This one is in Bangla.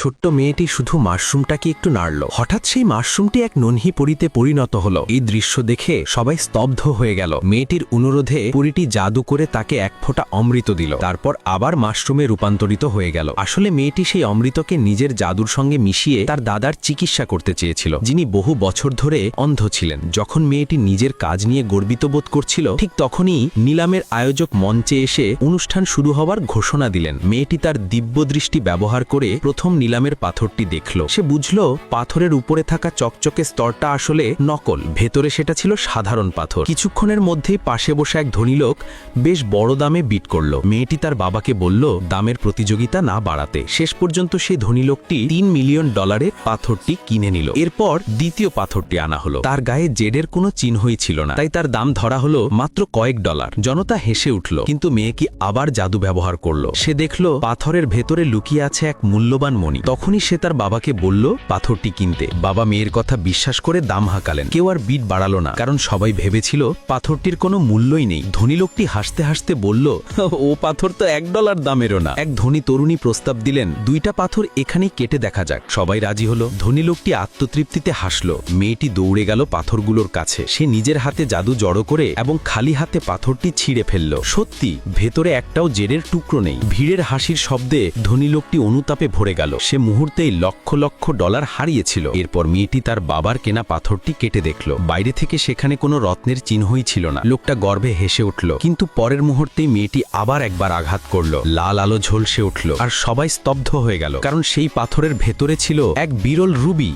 ছোট্ট মেয়েটি শুধু মাশরুমটাকে একটু নাড়ল। হঠাৎ সেই মাশরুমটি এক ননহি পরীতে পরিণত হল। এই দৃশ্য দেখে সবাই স্তব্ধ হয়ে গেল। মেয়েটির অনুরোধে পরীটি জাদু করে তাকে এক ফোঁটা অমৃত দিল, তারপর আবার মাশরুমে রূপান্তরিত হয়ে গেল। আসলে মেয়েটি সেই অমৃতকে নিজের জাদুর সঙ্গে মিশিয়ে তার দাদার চিকিৎসা করতে চেয়েছিল, যিনি বহু বছর ধরে অন্ধ ছিলেন। যখন মেয়েটি নিজের কাজ নিয়ে গর্বিত বোধ করছিল, ঠিক তখনই নিলামের আয়োজক মঞ্চে এসে অনুষ্ঠান শুরু হওয়ার ঘোষণা দিলেন। মেয়েটি তার দিব্য দৃষ্টি ব্যবহার করে প্রথম নিলামের পাথরটি দেখল। সে বুঝল পাথরের উপরে থাকা চকচকে স্তরটা আসলে নকল, ভেতরে সেটা ছিল সাধারণ পাথর। কিছুক্ষণের মধ্যেই পাশে বসে এক ধনী লোক বেশ বড় দামে বিট করল। মেয়েটি তার বাবাকে বলল দামের প্রতিযোগিতা না বাড়াতে। শেষ পর্যন্ত সেই ধনী লোকটি $3 মিলিয়ন পাথরটি কিনে নিল। এরপর দ্বিতীয় পাথরটি আনা হলো। তার গায়ে জেডের কোনো চিহ্নই ছিল না, তাই তার দাম ধরা হলো মাত্র কয়েক ডলার। জনতা হেসে উঠল, কিন্তু মেয়ে কি আবার জাদু ব্যবহার করল। সে দেখল পাথরের ভেতরে লুকিয়ে আছে এক মূল্যবান মণি। তখনই সে তার বাবাকে বলল পাথরটি কিনতে। বাবা মেয়ের কথা বিশ্বাস করে দাম হাঁকালেন। কেউ আর বিট বাড়ালো না, কারণ সবাই ভেবেছিল পাথরটির কোনো মূল্যই নেই। ধনী লোকটি হাসতে হাসতে বলল, ও পাথর তো $1 দামেরও না। এক ধনী তরুণী প্রস্তাব দিলেন, দুইটা পাথর এখানেই কেটে দেখা যাক। সবাই রাজি হলো। ধনী লোকটি আত্মতৃপ্তিতে হাসল। মেয়েটি দৌড়ে গেল পাথরগুলোর কাছে। সে নিজের হাতে জাদু জড়ো করে এবং খালি হাতে পাথরটি ছিঁড়ে ফেলল। সত্যি ভেতরে একটাও জেডের টুকরো নেই। ভিড়ের হাসির শব্দে ধনী লোকটি অনুতাপে ভরে গেল। সে মুহূর্তেই লক্ষ লক্ষ ডলার হারিয়েছিল। এরপর মেয়েটি তার বাবার কেনা পাথরটি কেটে দেখল। বাইরে থেকে সেখানে কোনো রত্নের চিহ্নই ছিল না। লোকটা গর্বে হেসে উঠল, কিন্তু পরের মুহূর্তেই মেয়েটি আবার একবার আঘাত করল। লাল আলো ঝলসে উঠল আর সবাই স্তব্ধ হয়ে গেল, কারণ সেই পাথরের ভেতরে ছিল এক বিরল রুবি।